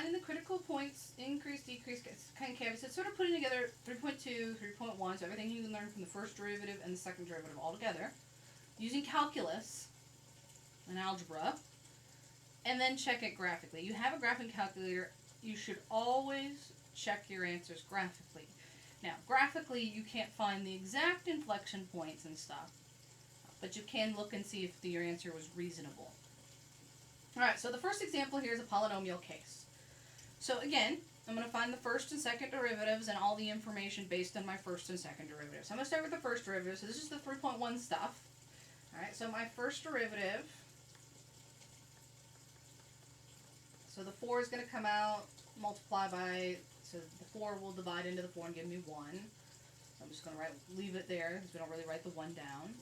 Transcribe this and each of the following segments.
finding the critical points, increase, decrease, concave. So it's sort of putting together 3.2, 3.1, so everything you can learn from the first derivative and the second derivative all together, using calculus and algebra, and then check it graphically. You have a graphing calculator. You should always check your answers graphically. Now, graphically, you can't find the exact inflection points and stuff, but you can look and see if your answer was reasonable. Alright, so the first example here is a polynomial case. So again, I'm going to find the first and second derivatives and all the information based on my first and second derivatives. So I'm going to start with the first derivative. So this is the 3.1 stuff. Alright, so my first derivative, so the 4 is going to come out, multiply by, so the 4 will divide into the 4 and give me 1. So I'm just going to leave it there because we don't really write the 1 down.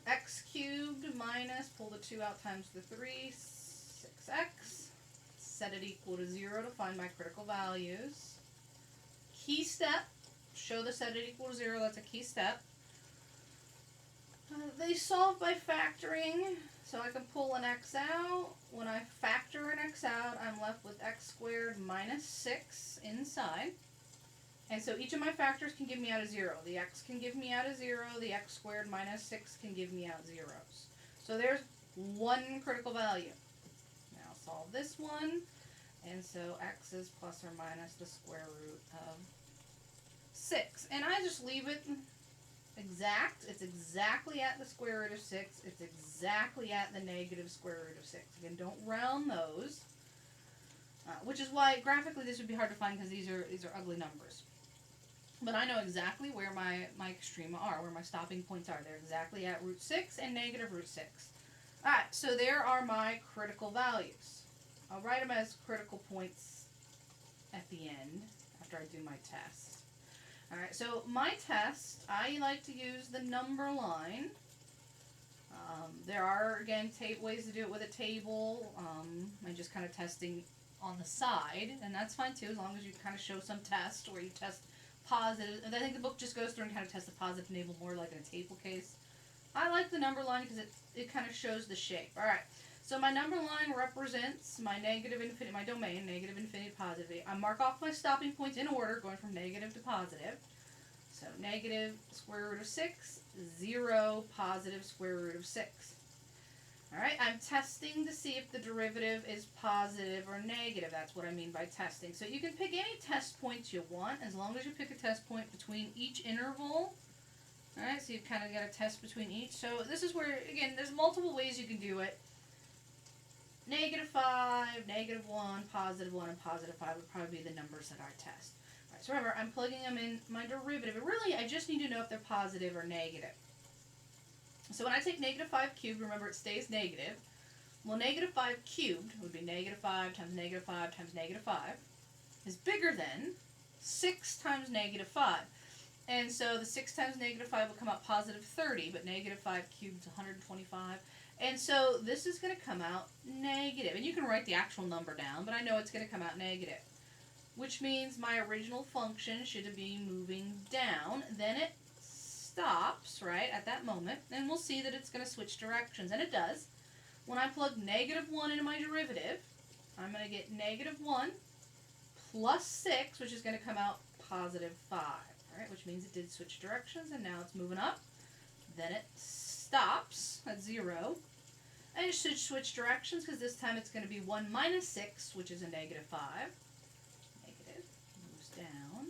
X cubed minus, pull the 2 out times the 3, 6x, set it equal to 0 to find my critical values. Key step, show the set it equal to 0, that's a key step. They solve by factoring, so I can pull an x out. When I factor an x out, I'm left with x squared minus 6 inside. And so each of my factors can give me out a 0. The x can give me out a 0, the x squared minus 6 can give me out zeros. So there's one critical value. Now solve this one, and so x is plus or minus the square root of 6. And I just leave it exact. It's exactly at the square root of 6. It's exactly at the negative square root of 6. Again, don't round those, which is why graphically this would be hard to find because these are ugly numbers. But I know exactly where my extrema are, where my stopping points are. They're exactly at root 6 and negative root 6. Alright, so there are my critical values. I'll write them as critical points at the end after I do my test. Alright, so my test, I like to use the number line. There are, again, ways to do it with a table. I'm just kind of testing on the side, and that's fine too, as long as you kind of show some test where you test positive. And I think the book just goes through and kind of tests the positive and negative more like in a table case. I like the number line because it kind of shows the shape. Alright, so my number line represents my negative infinity, my domain, negative infinity, positive. I mark off my stopping points in order, going from negative to positive. So negative square root of 6, 0, positive square root of 6. Alright, I'm testing to see if the derivative is positive or negative. That's what I mean by testing. So you can pick any test points you want as long as you pick a test point between each interval. Alright, so you've kind of got a test between each. So this is where, again, there's multiple ways you can do it. Negative 5, negative 1, positive 1, and positive 5 would probably be the numbers that I test. Alright, so remember, I'm plugging them in my derivative. And really, I just need to know if they're positive or negative. So when I take negative 5 cubed, remember it stays negative. Well, negative 5 cubed would be negative 5 times negative 5 times negative 5 is bigger than 6 times negative 5. And so the 6 times negative 5 will come out positive 30, but negative 5 cubed is 125. And so this is going to come out negative. And you can write the actual number down, but I know it's going to come out negative, which means my original function should be moving down. Then it stops right at that moment, and we'll see that it's going to switch directions, and it does. When I plug negative 1 into my derivative, I'm going to get negative 1 plus 6, which is going to come out positive 5, right? Which means it did switch directions, and now it's moving up. Then it stops at 0, and it should switch directions because this time it's going to be 1 minus 6, which is a negative 5. Negative, moves down,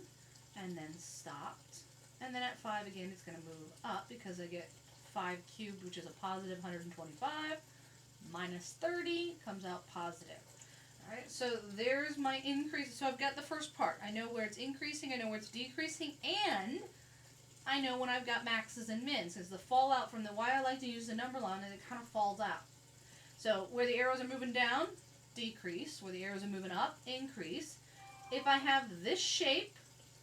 and then stopped. And then at 5 again, it's going to move up because I get 5 cubed, which is a positive 125, minus 30 comes out positive. Alright, so there's my increase. So I've got the first part. I know where it's increasing, I know where it's decreasing, and I know when I've got maxes and mins. Because the fallout from why I like to use the number line is it kind of falls out. So where the arrows are moving down, decrease. Where the arrows are moving up, increase. If I have this shape,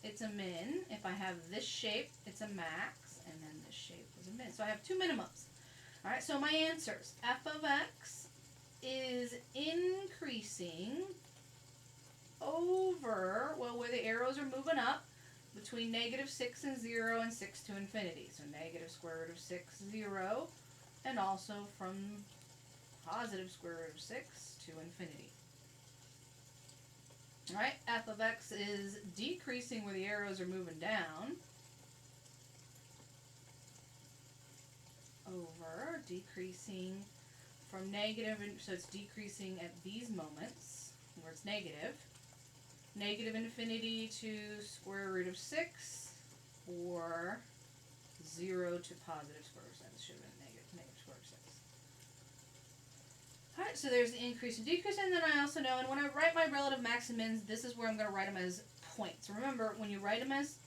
it's a min. If I have this shape, it's a max. And then this shape is a min. So I have two minimums. Alright, so my answers. F of x is increasing over, well, where the arrows are moving up, between negative 6 and 0 and 6 to infinity. So negative square root of 6, 0. And also from positive square root of 6 to infinity. All right, f of x is decreasing where the arrows are moving down. Over, decreasing from negative, so it's decreasing at these moments where it's negative. Negative infinity to square root of 6, or 0 to positive square root of 6. This should have been negative square root of 6. Alright, so there's the increase and decrease, and then I also know, and when I write my relative max and mins, this is where I'm going to write them as points. Remember, when you write them as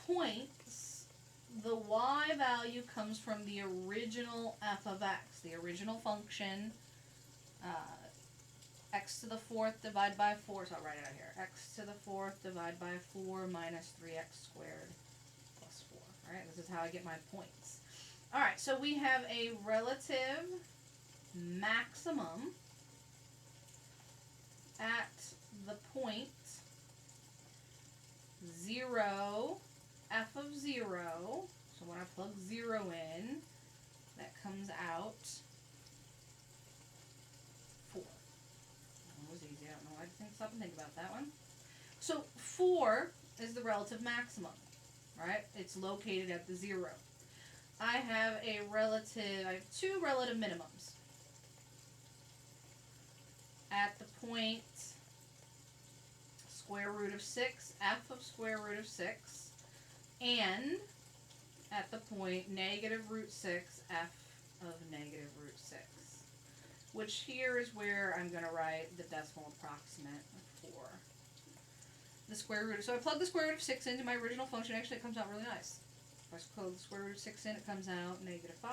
points, the y value comes from the original f of x, the original function, x to the 4th divided by 4, so I'll write it out here, x to the 4th divided by 4 minus 3x squared plus 4. Alright, this is how I get my points. Alright, so we have a relative maximum at the point 0, f of 0, so when I plug 0 in, that comes out 4. That was easy. I don't know why I didn't stop and think about that one. So 4 is the relative maximum, right? It's located at the 0. I have two relative minimums. At the point square root of 6, f of square root of 6, and at the point negative root 6, f of negative root 6. Which here is where I'm going to write the decimal approximate for the square root. So I plug the square root of 6 into my original function. Actually, it comes out really nice. If I plug the square root of 6 in, it comes out negative 5.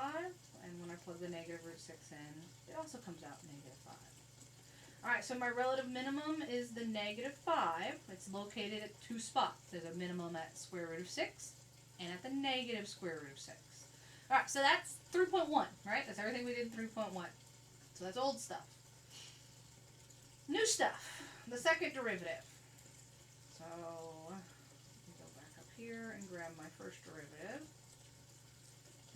And when I plug the negative root 6 in, it also comes out negative 5. Alright, so my relative minimum is the negative 5. It's located at two spots. There's a minimum at square root of 6 and at the negative square root of 6. Alright, so that's 3.1, right? That's everything we did in 3.1. So that's old stuff. New stuff, the second derivative. So, let me go back up here and grab my first derivative.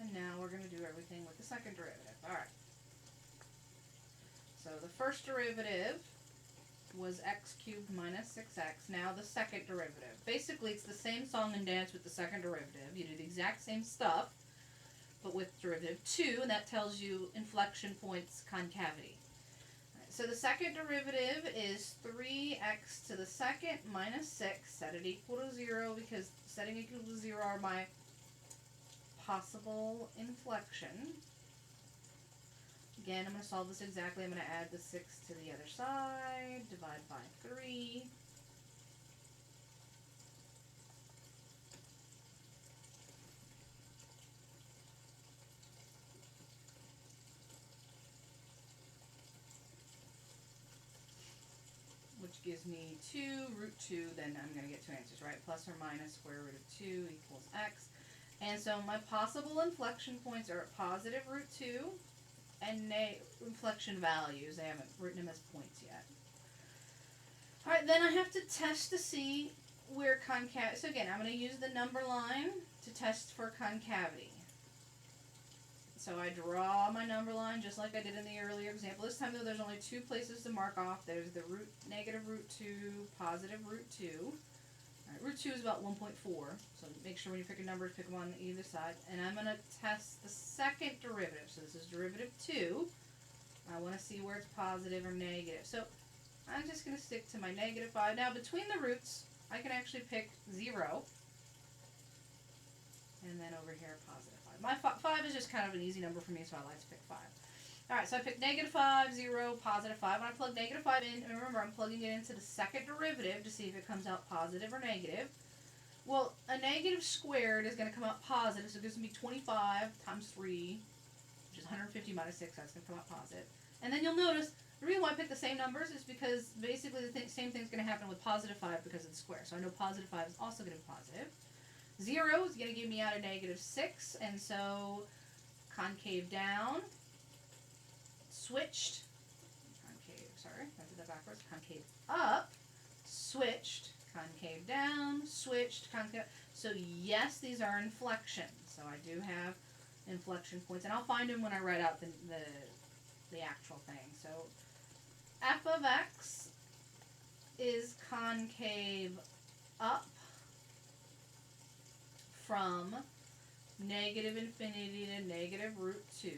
And now we're going to do everything with the second derivative. Alright. So the first derivative was x cubed minus 6x. Now the second derivative. Basically, it's the same song and dance with the second derivative. You do the exact same stuff, but with derivative 2, and that tells you inflection points concavity. Right, so the second derivative is 3x to the second minus 6. Set it equal to 0 because setting equal to 0 are my possible inflection. Again, I'm going to solve this exactly. I'm going to add the 6 to the other side, divide by 3. Which gives me 2 root 2, then I'm going to get two answers, right? Plus or minus square root of 2 equals x. And so my possible inflection points are positive root 2 and inflection values. I haven't written them as points yet. Alright, then I have to test to see where concavity. So again, I'm going to use the number line to test for concavity. So I draw my number line just like I did in the earlier example. This time though, there's only two places to mark off. There's the negative root 2, positive root 2. Alright, root 2 is about 1.4. So make sure when you pick a number, pick them on either side. And I'm going to test the second derivative. So this is derivative 2. I want to see where it's positive or negative. So I'm just going to stick to my negative 5. Now between the roots, I can actually pick 0. And then over here, positive 5. My 5 is just kind of an easy number for me, so I like to pick 5. Alright, so I picked negative 5, 0, positive 5. When I plug negative 5 in, and remember, I'm plugging it into the second derivative to see if it comes out positive or negative. Well, a negative squared is going to come out positive, so it gives me 25 times 3, which is 150 minus 6. That's going to come out positive. And then you'll notice, the reason why I picked the same numbers is because basically the same thing's going to happen with positive 5 because of the square. So I know positive 5 is also going to be positive. 0 is going to give me out a negative 6, and so concave down, switched, concave, sorry, I did that backwards, concave up, switched, concave down, switched, concave. So yes, these are inflections. So I do have inflection points, and I'll find them when I write out the actual thing. So f of x is concave up from negative infinity to negative root 2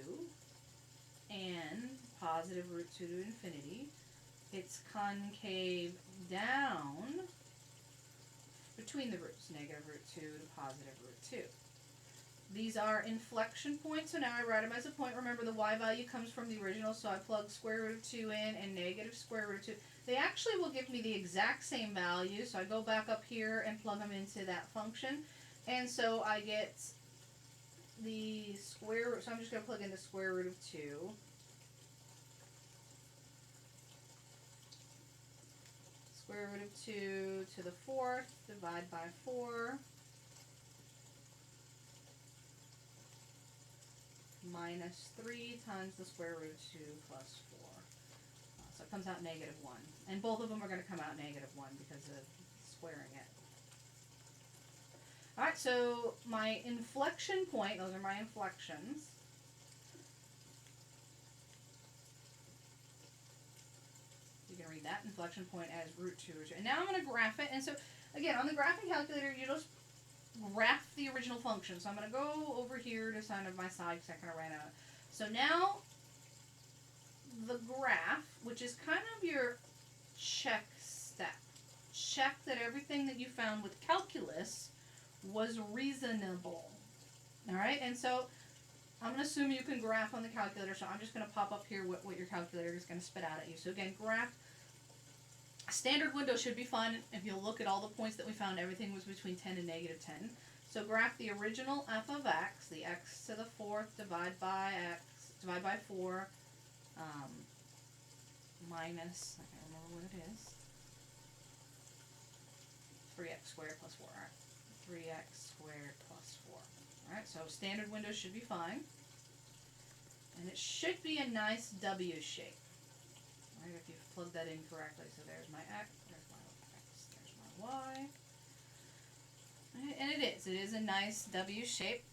and positive root 2 to infinity. It's concave down between the roots, negative root 2 to positive root 2. These are inflection points, so now I write them as a point. Remember, the y value comes from the original, so I plug square root of 2 in and negative square root of 2. They actually will give me the exact same value, so I go back up here and plug them into that function. And so I get the square root, so I'm just going to plug in the square root of 2. Square root of 2 to the 4th, divide by 4. Minus 3 times the square root of 2 plus 4. So it comes out negative 1. And both of them are going to come out negative 1 because of squaring it. Alright, so my inflection point, those are my inflections. You can read that inflection point as root 2 root 2. And now I'm going to graph it. And so, again, on the graphing calculator, you just graph the original function. So I'm going to go over here to sign of my side because I kind of ran out. So now the graph, which is kind of your check step. Check that everything that you found with calculus was reasonable. Alright, and so I'm going to assume you can graph on the calculator, so I'm just going to pop up here what your calculator is going to spit out at you. So again, graph. Standard window should be fine. If you'll look at all the points that we found, everything was between 10 and negative 10. So graph the original f of x, the x to the 4th, divide by 4, minus, I can't remember what it is, 3x squared plus 4. All right, 3x squared plus 4. All right, so standard window should be fine. And it should be a nice W shape. Right, if you've plugged that in correctly. So there's my x, there's my x, there's my y. Right, and it is a nice W shape.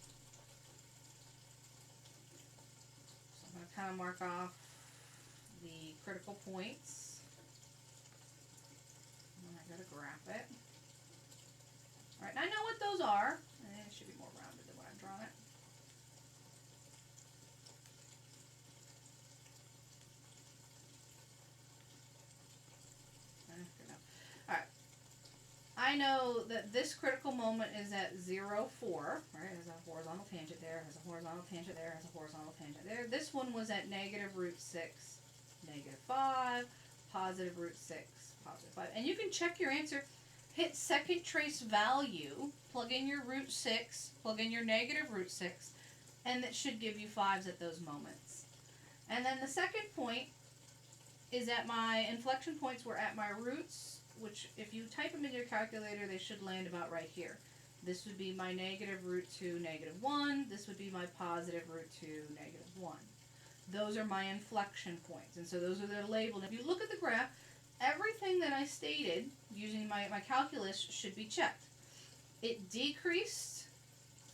So I'm going to kind of mark off the critical points. And I got to graph it. Alright, and I know what those are. It should be more rounded than what I've drawn it. Alright. I know that this critical moment is at 0, 4. Right? There's a horizontal tangent there, has a horizontal tangent there, has a horizontal tangent there. This one was at negative root 6, negative 5, positive root 6, positive 5. And you can check your answer. Hit second trace value, plug in your root 6, plug in your negative root 6, and it should give you 5s at those moments. And then the second point is at my inflection points were at my roots, which if you type them into your calculator, they should land about right here. This would be my negative root 2, negative 1. This would be my positive root 2, negative 1. Those are my inflection points, and so those are their labeled. If you look at the graph, everything that I stated using my calculus should be checked. It decreased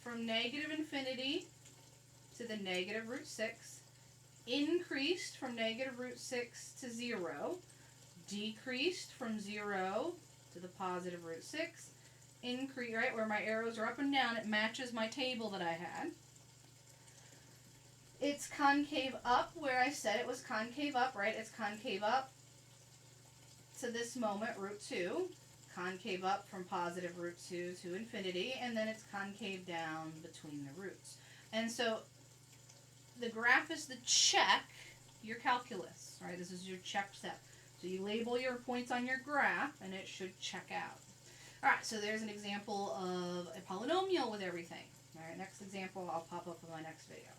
from negative infinity to the negative root 6, increased from negative root 6 to 0, decreased from 0 to the positive root 6, increase, right, where my arrows are up and down, it matches my table that I had. It's concave up where I said it was concave up, right? It's concave up to this moment, root 2, concave up from positive root 2 to infinity, and then it's concave down between the roots. And so the graph is the check, your calculus, right? This is your check step. So you label your points on your graph, and it should check out. All right, so there's an example of a polynomial with everything. All right, next example I'll pop up in my next video.